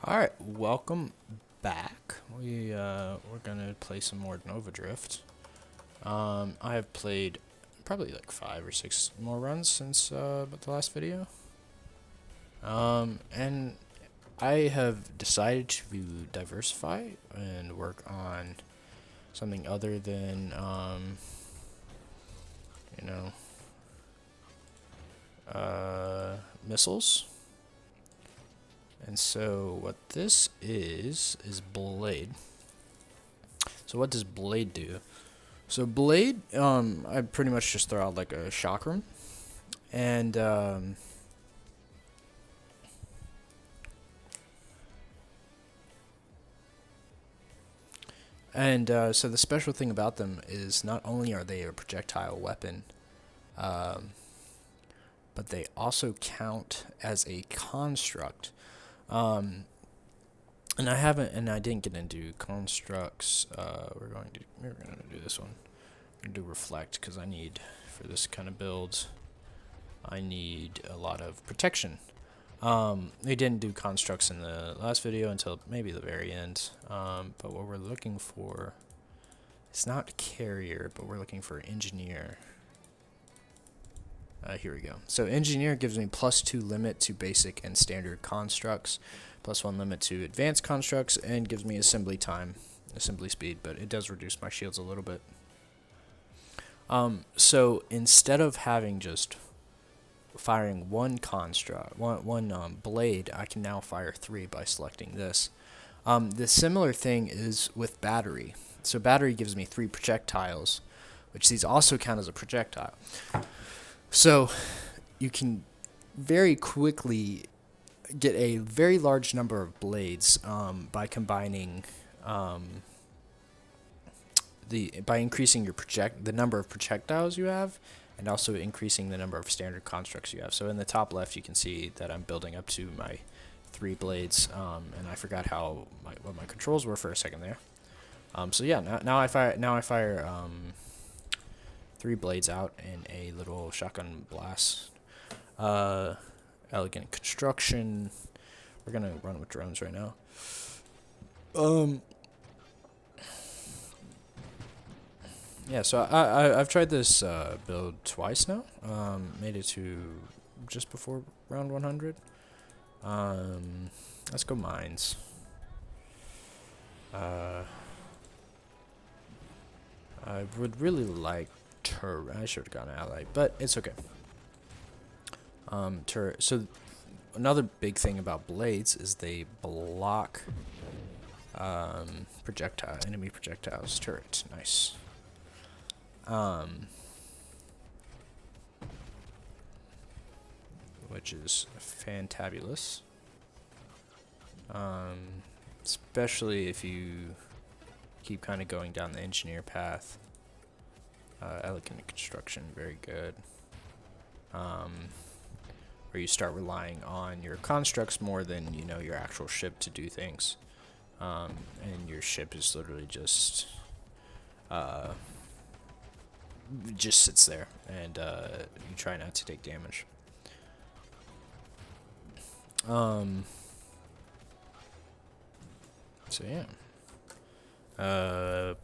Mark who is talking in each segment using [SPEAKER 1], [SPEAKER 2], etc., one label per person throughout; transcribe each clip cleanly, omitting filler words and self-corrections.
[SPEAKER 1] Alright, welcome back. We're gonna play some more Nova Drift. I have played probably like 5 or 6 more runs since the last video. And I have decided to diversify and work on something other than you know missiles. And so what this is Blade. So what does Blade do? So Blade, I pretty much just throw out like a chakram, and so the special thing about them is not only are they a projectile weapon, but they also count as a construct. And I didn't get into constructs. We're gonna do this one. I'm gonna do reflect because I need, for this kind of build, I need a lot of protection. We didn't do constructs in the last video until maybe the very end. But what we're looking for, it's not carrier, but we're looking for engineer. Here we go. So engineer gives me +2 limit to basic and standard constructs, +1 limit to advanced constructs, and gives me assembly speed, but it does reduce my shields a little bit. So instead of having just firing one construct, one blade, I can now fire 3 by selecting this. The similar thing is with battery. So battery gives me 3 projectiles, which these also count as a projectile. So you can very quickly get a very large number of blades by combining by increasing the number of projectiles you have, and also increasing the number of standard constructs you have. So in the top left, you can see that I'm building up to my 3 blades, and I forgot what my controls were for a second there. So yeah, now I fire 3 blades out in a little shotgun blast. Elegant construction. We're gonna run with drones right now. Yeah, so I've tried this build twice now. Made it to just before round 100. Let's go mines. I would really like turret. I should have gone ally, but it's okay. Turret. So another big thing about blades is they block enemy projectiles. Turret, nice. Which is fantabulous. Especially if you keep kind of going down the engineer path. Elegant construction, very good. Where you start relying on your constructs more than your actual ship to do things, and your ship is literally just sits there, and you try not to take damage. So yeah.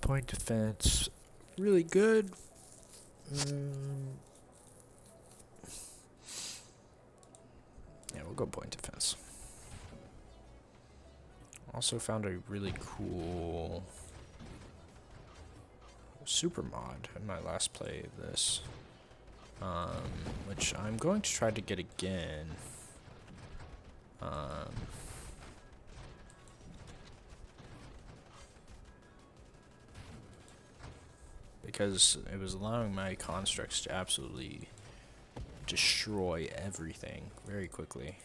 [SPEAKER 1] Point defense, really good. Yeah, we'll go point defense. Also found a really cool super mod in my last play of this, which I'm going to try to get again. Because it was allowing my constructs to absolutely destroy everything very quickly.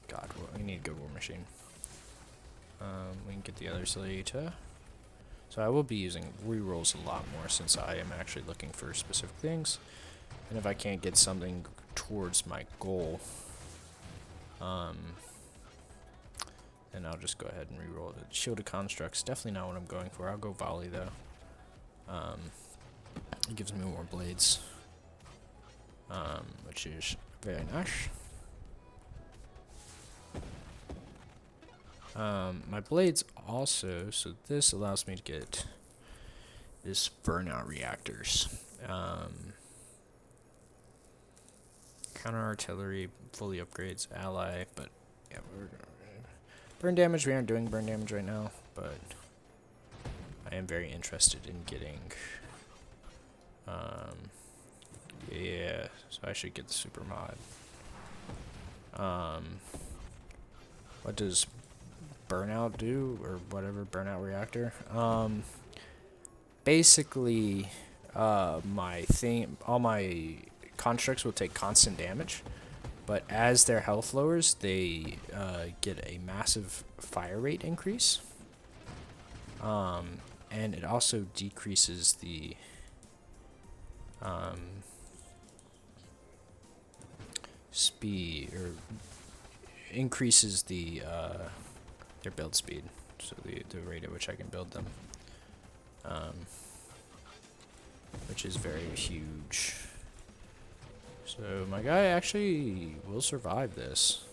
[SPEAKER 1] God, we need a good war machine. We can get the other Salita. So I will be using rerolls a lot more since I am actually looking for specific things. And if I can't get something towards my goal, then I'll just go ahead and reroll it. Shielded constructs, definitely not what I'm going for. I'll go volley though. It gives me more blades. which is very nice. My blades also, so this allows me to get this burnout reactors. Counter artillery fully upgrades ally, but yeah, we're gonna burn damage. We aren't doing burn damage right now, but I am very interested in getting. Yeah, so I should get the super mod. What does burnout do, or whatever, burnout reactor? Basically, all my constructs will take constant damage, but as their health lowers, they get a massive fire rate increase. And it also decreases the speed, or increases the their build speed, so the rate at which I can build them, which is very huge. So my guy actually will survive this.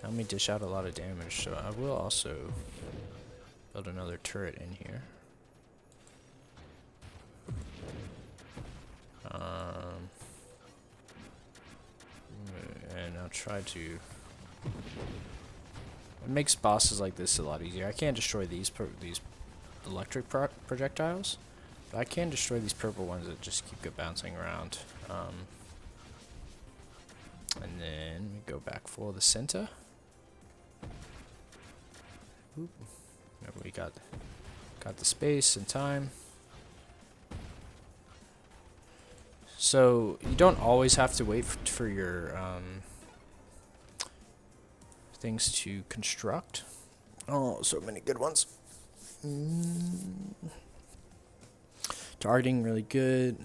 [SPEAKER 1] Help me dish out a lot of damage, so I will also build another turret in here. And I'll try to. It makes bosses like this a lot easier. I can't destroy these electric projectiles, but I can destroy these purple ones that just keep bouncing around. And then we go back for the center. Oop. Remember, we got the space and time. So you don't always have to wait for your things to construct. Oh, so many good ones. Targeting really good.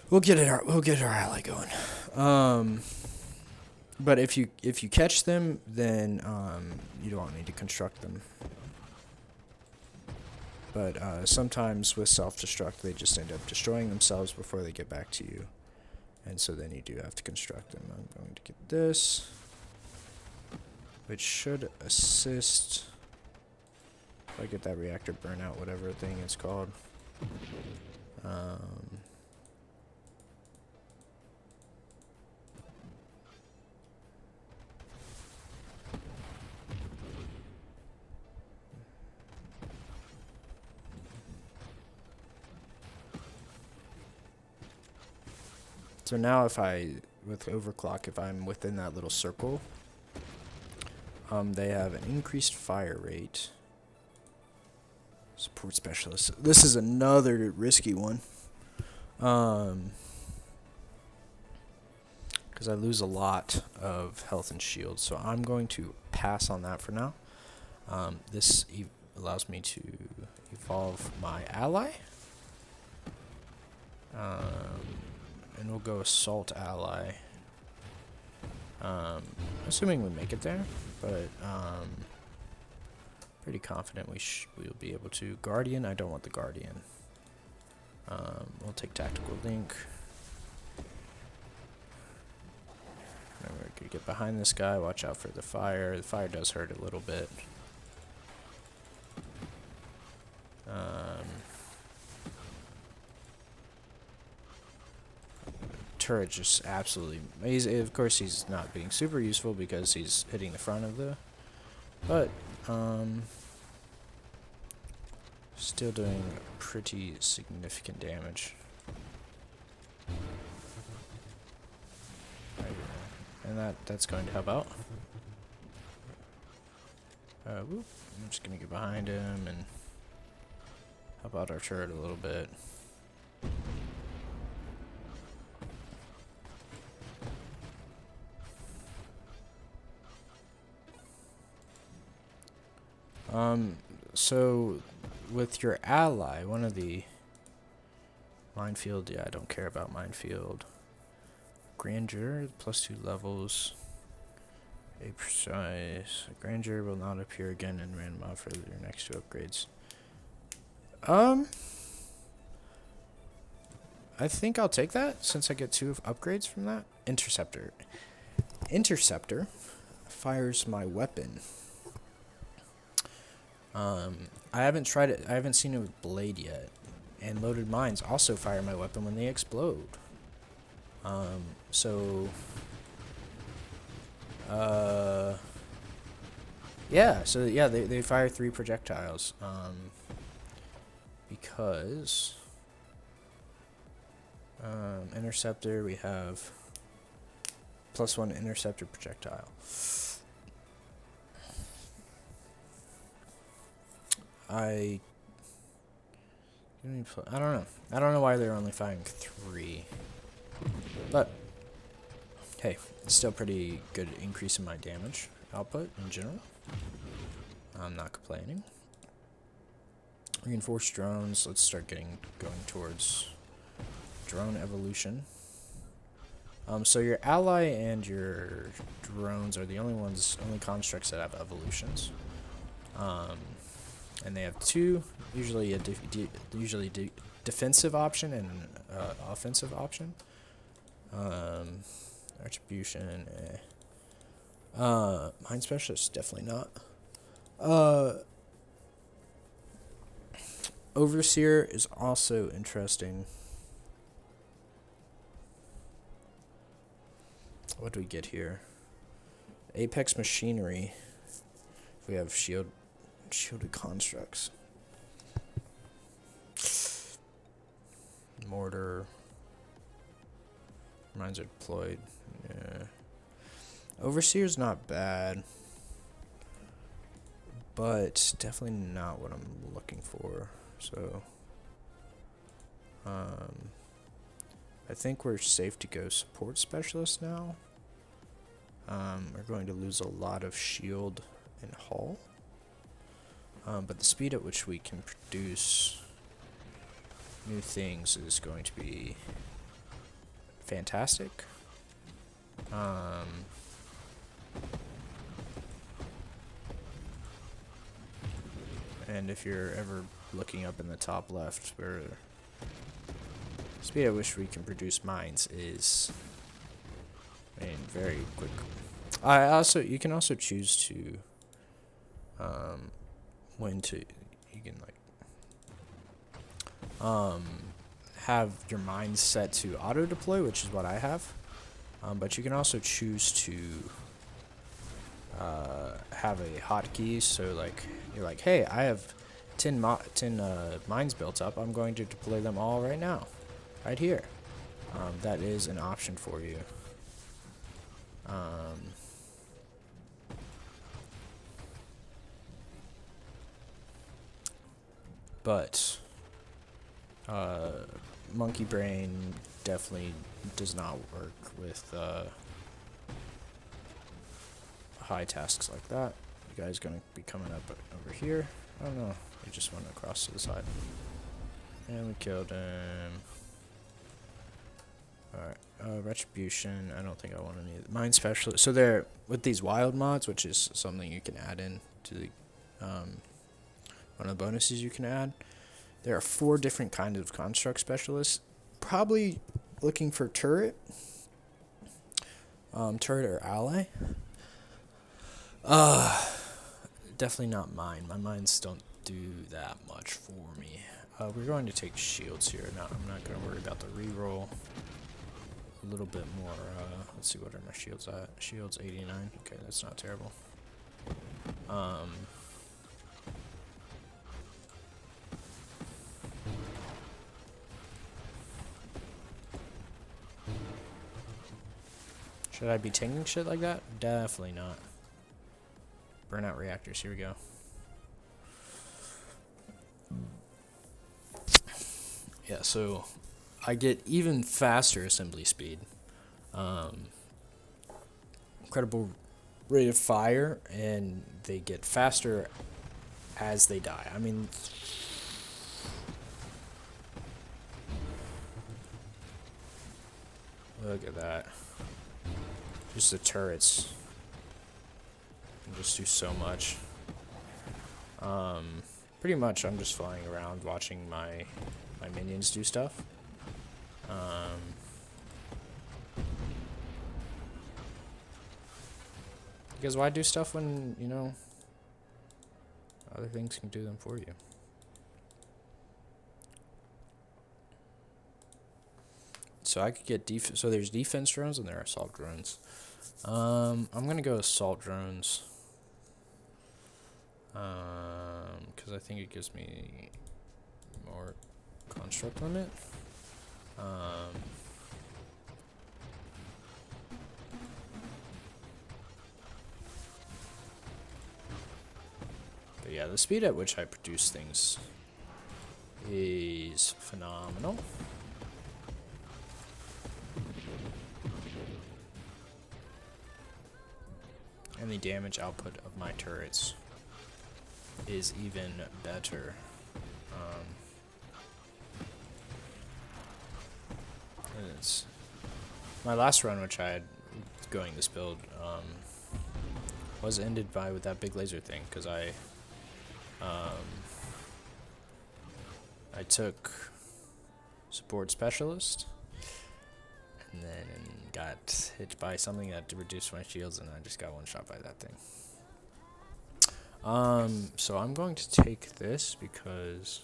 [SPEAKER 1] We'll get our ally going. But if you catch them, then you don't need to construct them. But sometimes with self-destruct, they just end up destroying themselves before they get back to you. And so then you do have to construct them. I'm going to get this, which should assist if I get that reactor burnout, whatever thing it's called. So now with overclock, if I'm within that little circle, they have an increased fire rate. Support specialist. This is another risky one. Because I lose a lot of health and shield, so I'm going to pass on that for now. This allows me to evolve my ally. And we'll go assault ally. Assuming we make it there, but pretty confident we'll be able to. Guardian, I don't want the Guardian. We'll take tactical link. Remember, we could get behind this guy. Watch out for the fire. The fire does hurt a little bit. Turret just absolutely amazing. Of course, he's not being super useful because he's hitting the front of the, but still doing pretty significant damage. And that's going to help out. I'm just gonna get behind him and help out our turret a little bit. So with your ally, one of the minefield, yeah, I don't care about minefield. Grandeur, +2 levels. A precise grandeur will not appear again in random mod for your next 2 upgrades. I think I'll take that since I get 2 upgrades from that. Interceptor. Interceptor fires my weapon. I haven't tried it. I haven't seen it with blade yet. And loaded mines also fire my weapon when they explode. So yeah, so yeah, they fire 3 projectiles. Because interceptor, we have +1 interceptor projectile. I don't know. I don't know why they're only firing 3. But hey, it's still pretty good increase in my damage output in general. I'm not complaining. Reinforced drones. Let's start going towards drone evolution. So your ally and your drones are the only constructs that have evolutions. And they have 2, usually a defensive option and an offensive option. Attribution, Mind Specialist, definitely not. Overseer is also interesting. What do we get here? Apex Machinery. We have shielded constructs. Mortar. Mines are deployed. Yeah. Overseer's not bad, but definitely not what I'm looking for. So, I think we're safe to go support specialist now. We're going to lose a lot of shield and hull, but the speed at which we can produce new things is going to be fantastic. And if you're ever looking up in the top left, where the speed at which we can produce mines is, I mean, very quick. You can also choose to, you can have your mines set to auto deploy, which is what I have. But you can also choose to have a hotkey. So like you're like, hey, I have 10 mines built up. I'm going to deploy them all right now, right here. That is an option for you. But Monkey Brain definitely does not work with high tasks like that. You guys gonna be coming up over here. I don't know. He just went across to the side. And we killed him. Alright. Retribution. I don't think I want any. Mind Specialist. So there, with these wild mods, which is something you can add in to the one of the bonuses you can add. There are 4 different kinds of construct specialists. Probably looking for turret. Turret or ally. Definitely not mine. My mines don't do that much for me. We're going to take shields here. Now I'm not going to worry about the reroll. A little bit more. Let's see, what are my shields at? Shields 89. Okay, that's not terrible. Should I be tanking shit like that? Definitely not. Burnout reactors, here we go. Yeah, so I get even faster assembly speed. Incredible rate of fire, and they get faster as they die. I mean, look at that. Just the turrets can just do so much. Pretty much I'm just flying around watching my minions do stuff. Because why do stuff when, you know, other things can do them for you? So I could get so there's defense drones and there are assault drones. I'm gonna go assault drones. Because I think it gives me more construct limit. But yeah, the speed at which I produce things is phenomenal. And the damage output of my turrets is even better. And it's my last run, which I had going this build, was ended with that big laser thing, because I took support specialist and then got hit by something that reduced my shields, and I just got one shot by that thing. So I'm going to take this because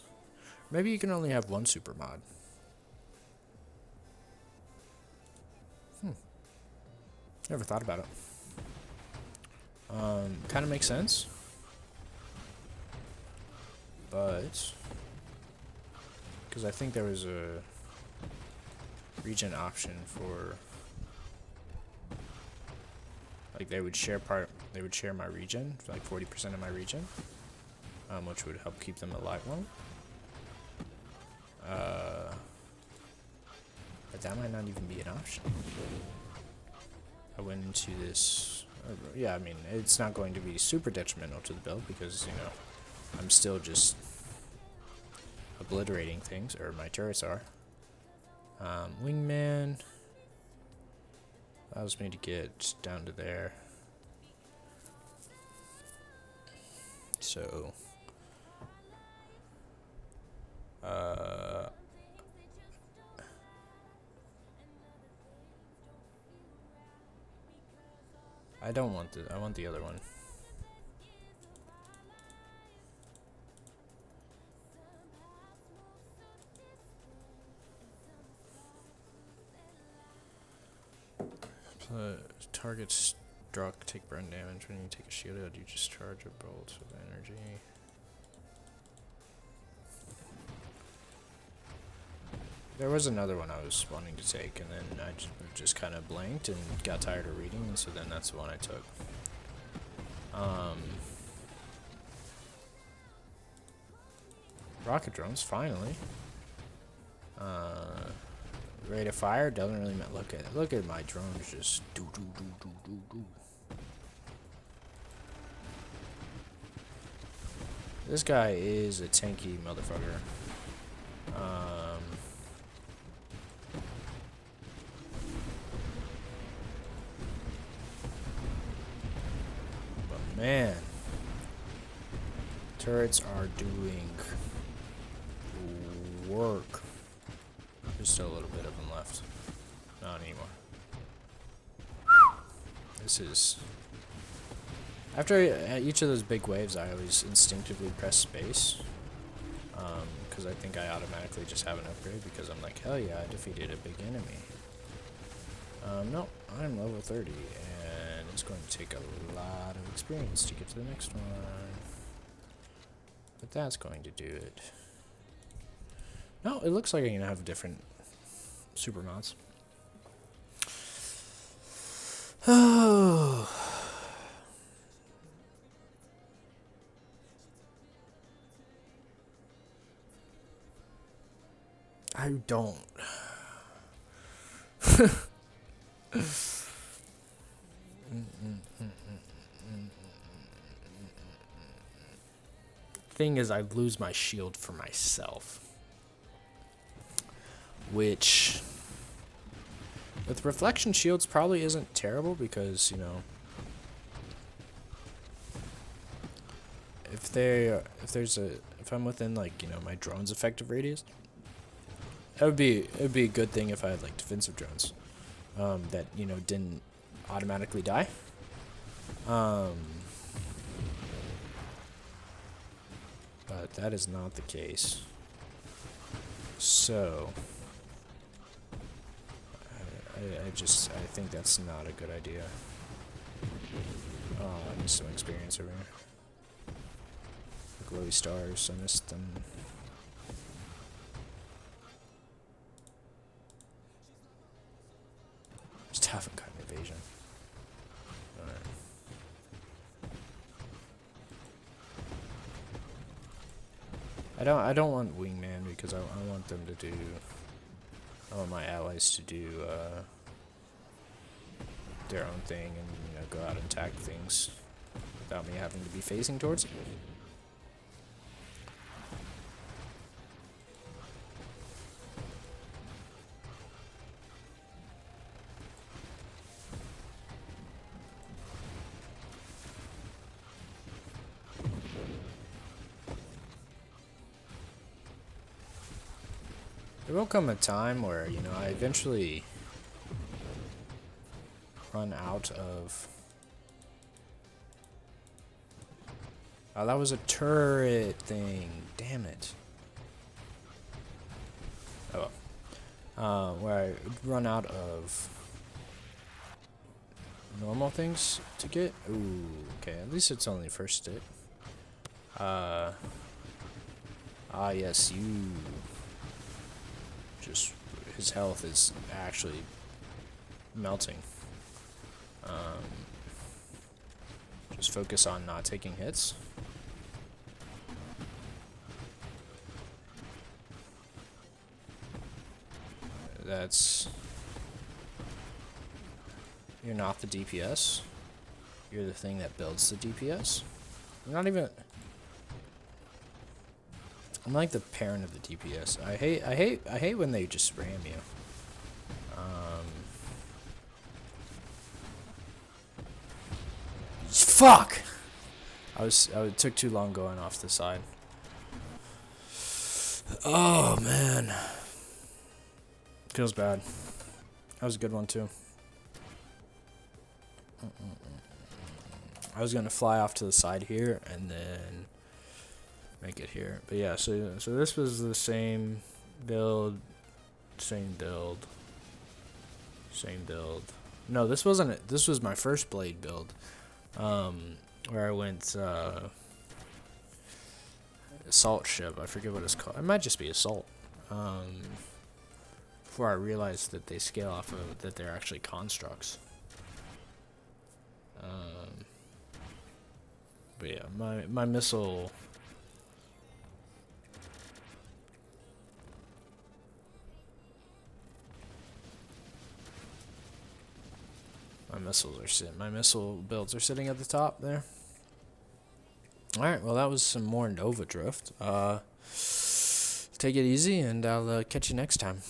[SPEAKER 1] maybe you can only have one super mod. Never thought about it. Kind of makes sense. But because I think there was a region option for, like, they would share my region, like 40% of my region, which would help keep them alive long. But that might not even be an option. I went into this, yeah, I mean, it's not going to be super detrimental to the build because, you know, I'm still just obliterating things, or my turrets are. Wingman allows me to get down to there. So, I don't want I want the other one. Target struck, take burn damage. When you take a shield out, you discharge a bolt of energy. There was another one I was wanting to take, and then I just kind of blanked and got tired of reading, and so then that's the one I took. Rocket drones, finally. Rate of fire doesn't really matter. Look at my drones just do. This guy is a tanky motherfucker. But man, turrets are doing work. There's still a little bit of them left. Not anymore. This is... After each of those big waves, I always instinctively press space. Because I think I automatically just have an upgrade, because I'm like, hell yeah, I defeated a big enemy. No, I'm level 30, and it's going to take a lot of experience to get to the next one. But that's going to do it. No, it looks like I can have different super mods. Oh. I don't. Thing is, I lose my shield for myself. Which, with reflection shields, probably isn't terrible because, you know, if I'm within, like, you know, my drone's effective radius, it'd be a good thing if I had like defensive drones, that didn't automatically die. But that is not the case. So I think that's not a good idea. Oh, I missed some experience over here. The glowy stars, I missed them. Just haven't got an evasion. Alright. I don't want wingman because I want them to do, I want my allies to do their own thing and go out and attack things without me having to be facing towards it. There will come a time where, I eventually run out of... Oh, that was a turret thing. Damn it. Oh well. Where I run out of normal things to get. Ooh, okay. At least it's only first hit. Yes, you... Just, his health is actually melting. Just focus on not taking hits. That's... You're not the DPS. You're the thing that builds the DPS. I'm not even... I'm like the parent of the DPS. I hate when they just spam you. Fuck! I took too long going off the side. Oh man. Feels bad. That was a good one too. I was gonna fly off to the side here and then make it here, but yeah. So this was the same build, same build. No, this wasn't it. This was my first blade build, where I went assault ship. I forget what it's called. It might just be assault. Before I realized that they scale off of that they're actually constructs. But yeah, my missile. My missile builds are sitting at the top there. Alright, well that was some more Nova Drift. Take it easy and I'll catch you next time.